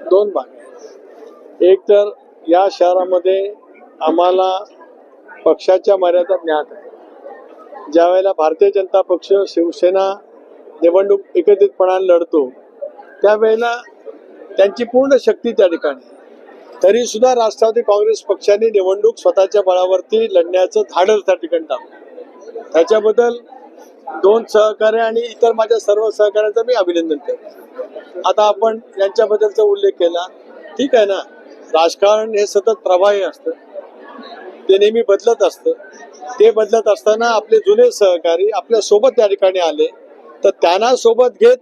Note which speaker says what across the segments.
Speaker 1: दोन भाग आहेत. एक तर या शहरामध्ये आम्हाला पक्षाच्या मर्यादा ज्ञात आहे. ज्या वेळेला भारतीय जनता पक्ष शिवसेना निवडणूक एकत्रितपणाने लढतो त्यावेळेला त्यांची पूर्ण शक्ती त्या ठिकाणी. तरी सुद्धा राष्ट्रवादी काँग्रेस पक्षाने निवडणूक स्वतःच्या बळावरती लढण्याचं धाडस त्या ठिकाणी दाखवलं. त्याच्याबद्दल दोन सहकार्य आणि इतर माझ्या सर्व सहकार्याचं मी अभिनंदन करतो. आता आपण यांच्याबद्दलचा उल्लेख केला, ठीक आहे ना. राजकारण हे सतत प्रवाही असतं, ते नेहमी बदलत असतं. ते बदलत असताना आपले जुने सहकारी आपल्या सोबत त्या ठिकाणी आले तर त्यांना सोबत घेत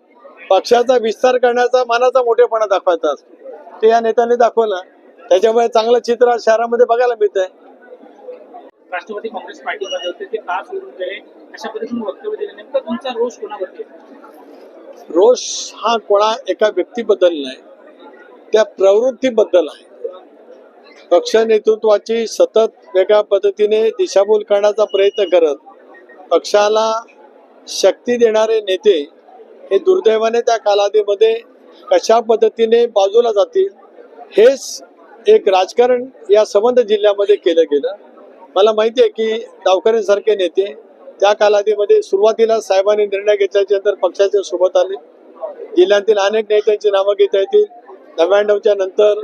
Speaker 1: पक्षाचा विस्तार करण्याचा मनाचा मोठेपणा दाखवायचा असतो. ते या नेत्याने दाखवलं. त्याच्यामुळे चांगलं चित्र शहरामध्ये बघायला मिळत आहे.
Speaker 2: राष्ट्रवादी काँग्रेस पार्टीमध्ये होते ते का सोडून गेले अशा पद्धतीने वक्तव्य दिले, नेमका तुमचा रोष कोणावरती?
Speaker 1: रोष हा कोणा एका व्यक्तीबद्दल नाही, त्या प्रवृत्तीबद्दल आहे. पक्ष नेतृत्वाची सतत वेगळ्या पद्धतीने दिशाभूल करण्याचा प्रयत्न करत पक्षाला शक्ती देणारे नेते हे दुर्दैवाने त्या कालावधीमध्ये कशा पद्धतीने बाजूला जातील हेच एक राजकारण या संबंध जिल्ह्यामध्ये केलं गेलं. मला माहिती आहे की डावकरेंसारखे नेते त्या कालावधीमध्ये सुरुवातीला साहेबांनी निर्णय घेतल्याच्या नंतर पक्षाच्या सोबत आले. जिल्ह्यातील अनेक नेत्यांची नावं घेता येतील. 99च्या नंतर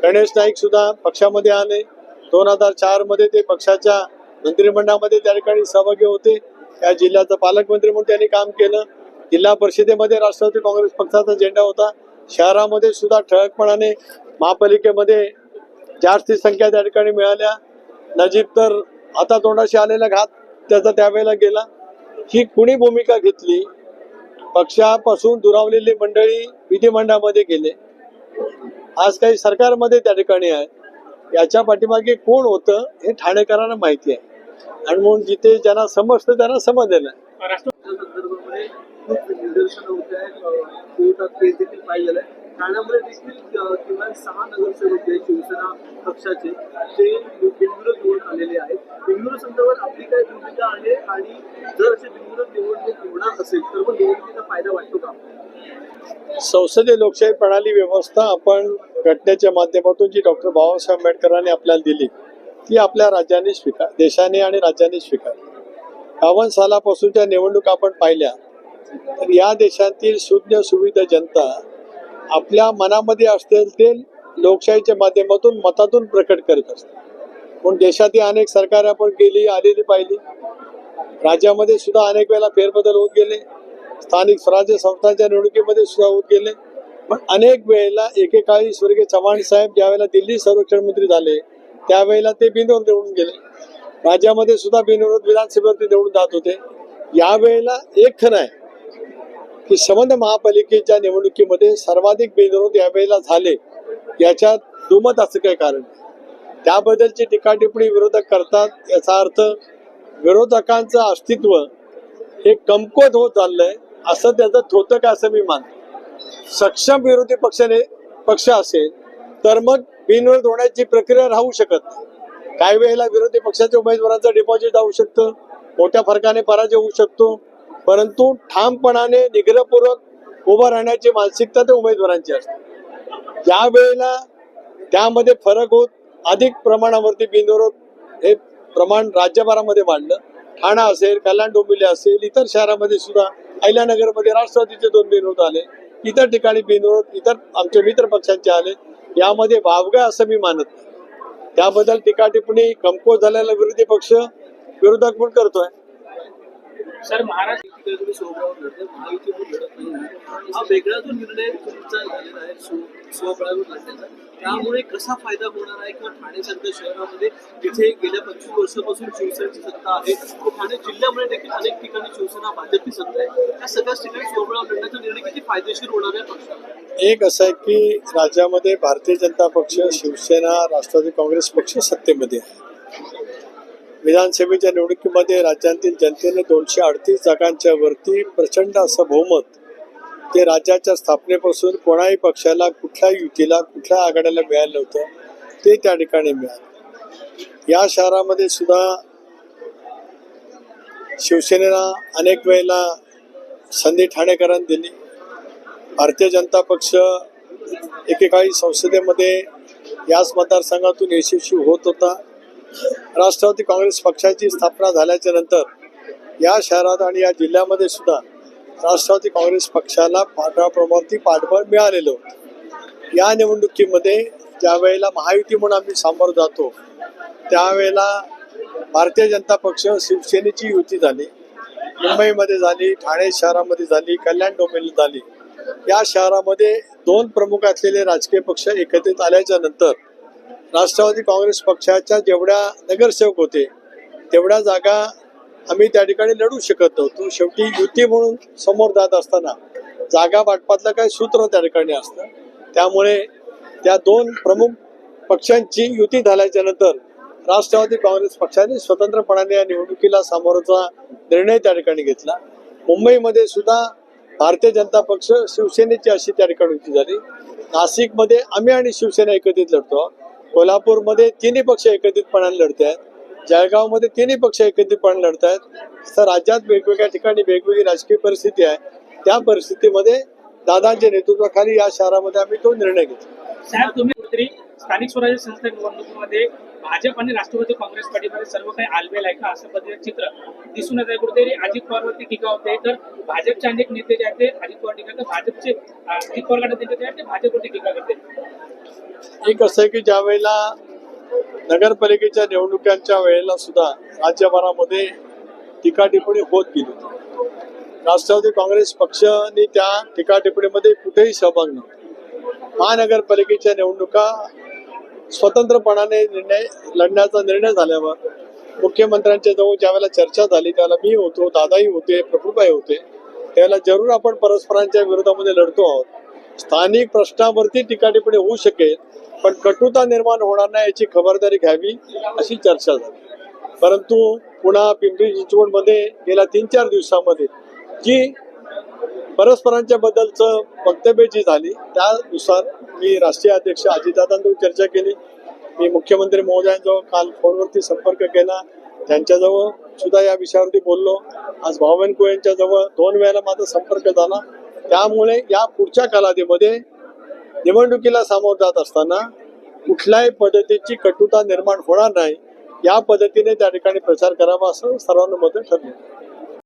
Speaker 1: गणेश नाईक सुद्धा पक्षामध्ये आले. 2004 मध्ये ते पक्षाच्या मंत्रिमंडळामध्ये त्या ठिकाणी सहभागी होते. या जिल्ह्याचं पालकमंत्री म्हणून त्यांनी काम केलं. जिल्हा परिषदेमध्ये राष्ट्रवादी काँग्रेस पक्षाचा झेंडा होता. शहरामध्ये सुद्धा ठळकपणाने महापालिकेमध्ये जास्ती संख्या त्या ठिकाणी मिळाल्या. नजीब तर आता तोंडाशी आलेला घात त्याचा त्यावेळेला गेला. ही कुणी भूमिका घेतली? पक्षापासून दुरावलेली मंडळी विधिमंडळामध्ये गेले, आज काही सरकारमध्ये त्या ठिकाणी आहे. याच्या पाठीमागे कोण होतं हे ठाणेकरांना माहिती आहे आणि म्हणून जिथे ज्यांना समजतं त्यांना समजलेलं आहे.
Speaker 3: संदर्भामध्ये खूप निदर्शनं होत आहेत. केस देखील पाहिजे झालाय. ठाण्यामध्ये देखील किमान 6 नगरसेवक जे शिवसेना पक्षाचे ते बिनविरोध निवडून आलेले आहेत. बिनविरोध संदर्भात आपली काय भूमिका आहे आणि जर असे बिनविरोध निवडणूक होणार असेल तर मग निवडणुकीचा फायदा वाटतो का?
Speaker 1: संसदीय लोकशाही प्रणाली व्यवस्था आपण घटनेच्या माध्यमातून जी डॉक्टर बाबासाहेब आंबेडकरांनी आपल्याला दिली ती आपल्या राज्याने देशाने आणि राज्याने स्वीकारली. 52 सालापासूनच्या निवडणुका आपण पाहिल्या तर या देशातील शून्य सुविधा जनता आपल्या मनामध्ये असतील ते लोकशाहीच्या माध्यमातून मतातून प्रकट करत असते. पण देशातील अनेक सरकार आपण केली आलेली पाहिली. राज्यामध्ये सुद्धा अनेक वेळेला फेरबदल होत गेले. स्थानिक स्वराज्य संस्थांच्या निवडणुकीमध्ये सुद्धा होत गेले. पण अनेक वेळेला एकेकाळी स्वर्गीय चव्हाण साहेब ज्यावेळेला दिल्ली संरक्षण मंत्री झाले त्यावेळेला ते बिनविरोध निवडून गेले. राज्यामध्ये सुद्धा बिनविरोध विधानसभेवरती निवडून जात होते. यावेळेला एक खरं आहे की संबंध महापालिकेच्या निवडणुकीमध्ये सर्वाधिक बिनविरोध यावेळेला झाले. याच्यात दुमत असं काही कारण नाही. त्याबद्दलची टीका टिप्पणी विरोधक करतात. याचा अर्थ विरोधकांचं अस्तित्व हे कमकुवत होत चाललंय असं त्याचं होतं का असं मी मानतो. सक्षम विरोधी पक्ष असेल तर मग बिनविरोध होण्याची प्रक्रिया राहू शकत नाही. काही वेळेला विरोधी पक्षाच्या उमेदवारांचं डिपॉझिट जाऊ शकतं, मोठ्या फरकाने पराजय होऊ शकतो, परंतु ठामपणाने निग्रहपूर्वक उभं राहण्याची मानसिकता त्या उमेदवारांची असते. ज्या वेळेला त्यामध्ये फरक होत अधिक प्रमाणावरती बिनविरोध हे प्रमाण राज्यभरामध्ये वाढलं. ठाणा असेल, कल्याण डोंबिवली असेल, इतर शहरामध्ये सुद्धा अहिल्यानगरमध्ये राष्ट्रवादीचे 2 बिनविरोध आले. इतर ठिकाणी बिनविरोध इतर आमचे मित्र पक्षांचे आले. यामध्ये वावगा असं मी मानत नाही. त्याबद्दल टीका टिप्पणी कमकुवत झालेला विरोधी पक्ष विरोधक म्हणून करतोय.
Speaker 2: सर, महाराष्ट्र
Speaker 3: हा वेगळा जो निर्णय तुमचा झालेला आहे स्वबळावर लढण्याचा, त्यामुळे कसा फायदा होणार आहे किंवा ठाण्यासारख्या शहरामध्ये जिथे गेल्या 25 वर्षापासून शिवसेनेची सत्ता आहे, ठाणे जिल्ह्यामध्ये देखील अनेक ठिकाणी शिवसेना भाजपची सत्ता आहे, त्या सगळ्याच ठिकाणी स्वबळावर लढण्याचा निर्णय किती फायदेशीर होणार आहे पक्षाला?
Speaker 1: एक असं आहे की राज्यामध्ये भारतीय जनता पक्ष, शिवसेना, राष्ट्रवादी काँग्रेस पक्ष सत्तेमध्ये आहे. विधानसभेच्या निवडणुकीमध्ये राज्यातील जनतेने 238 जागांच्या वरती प्रचंड असं बहुमत ते राज्याच्या स्थापनेपासून कोणाही पक्षाला, कुठल्या युतीला, कुठल्या आघाड्याला मिळालं नव्हतं, ते त्या ठिकाणी मिळालं. या शहरामध्ये सुद्धा शिवसेनेला अनेक वेळेला संधी ठाणेकरांनी दिली. भारतीय जनता पक्ष एकेकाळी संसदेमध्ये याच मतदारसंघातून यशस्वी होत होता. राष्ट्रवादी काँग्रेस पक्षाची स्थापना झाल्याच्या नंतर या शहरात आणि या जिल्ह्यामध्ये सुद्धा राष्ट्रवादी काँग्रेस पक्षाला मोठ्या प्रमाणावरती पाठबळ मिळालेलं होतं. या निवडणुकीमध्ये ज्या वेळेला महायुती म्हणून आम्ही सामोरं जातो त्यावेळेला भारतीय जनता पक्ष शिवसेनेची युती झाली, मुंबईमध्ये झाली, ठाणे शहरामध्ये झाली, कल्याण डोंबिवलीत झाली. या शहरामध्ये दोन प्रमुख असलेले राजकीय पक्ष एकत्रित आल्याच्या नंतर राष्ट्रवादी काँग्रेस पक्षाच्या जेवढ्या नगरसेवक होते तेवढ्या जागा आम्ही त्या ठिकाणी लढू शकत नव्हतो. शेवटी युती म्हणून समोर जात असताना जागा वाटपातलं काही सूत्र त्या ठिकाणी असतं. त्यामुळे त्या दोन प्रमुख पक्षांची युती झाल्याच्या नंतर राष्ट्रवादी काँग्रेस पक्षाने स्वतंत्रपणाने या निवडणुकीला सामोरचा निर्णय त्या ठिकाणी घेतला. मुंबईमध्ये सुद्धा भारतीय जनता पक्ष शिवसेनेची अशी त्या ठिकाणी युती झाली. नाशिकमध्ये आम्ही आणि शिवसेना एकत्रित लढतो. कोल्हापूरमध्ये तिन्ही पक्ष एकत्रितपणाने लढत आहेत. जळगावमध्ये तिन्ही पक्ष एकत्रितपणे लढत आहेत. तर राज्यात वेगवेगळ्या ठिकाणी वेगवेगळी राजकीय परिस्थिती आहे. त्या परिस्थितीमध्ये दादांच्या नेतृत्वाखाली या शहरामध्ये आम्ही तो निर्णय घेतला.
Speaker 2: साहेब, तुम्ही कुठेतरी स्थानिक स्वराज्य संस्था निवडणुकीमध्ये भाजप आणि राष्ट्रवादी काँग्रेस पाठीमध्ये सर्व काही आलबेल आहे का असं पद्धतीचं चित्र दिसून येत आहे. कुठेतरी अजित पवारवरती टीका होते, तर भाजपचे अनेक नेते जे आहेत ते अजित पवार टीका करतात, भाजपचे अजित पवार गटाचे नेते जे आहेत ते भाजपवरती टीका करते.
Speaker 1: एक असं आहे की ज्या वेळेला नगरपालिकेच्या निवडणुकांच्या वेळेला सुद्धा राज्यभरामध्ये टीका टिप्पणी होत गेली होती. राष्ट्रवादी काँग्रेस पक्षाने त्या टीका टिप्पणीमध्ये कुठेही सहभाग नव्हता. महानगरपालिकेच्या निवडणुका स्वतंत्रपणाने लढण्याचा निर्णय झाल्यावर मुख्यमंत्र्यांच्या जवळ ज्यावेळेला चर्चा झाली त्यावेळेला मी होतो, दादाही होते, प्रफुल्लभाई होते. त्यावेळेला जरूर आपण परस्परांच्या विरोधामध्ये लढतो आहोत. स्थानिक प्रश्नावरती टीका टिप्पणी होऊ शकेल पण कटुता निर्माण होणार नाही याची खबरदारी घ्यावी अशी चर्चा झाली. परंतु पुन्हा पिंपरी चिंचवडमध्ये गेल्या 3-4 दिवसामध्ये जी परस्परांच्या बद्दलचं वक्तव्य जी झाली त्यानुसार मी राष्ट्रीय अध्यक्ष अजितदादांजवळ चर्चा केली. मी मुख्यमंत्री महोदयांजवळ काल फोनवरती संपर्क केला. त्यांच्याजवळ सुद्धा या विषयावरती बोललो. आज भावनकुळ यांच्याजवळ 2 वेळेला माझा संपर्क झाला. त्यामुळे या पुढच्या कालावधीमध्ये निवडणुकीला सामोरं जात असताना कुठल्याही पद्धतीची कटुता निर्माण होणार नाही या पद्धतीने त्या ठिकाणी प्रचार करावा असं सर्वांनुमते ठरलं.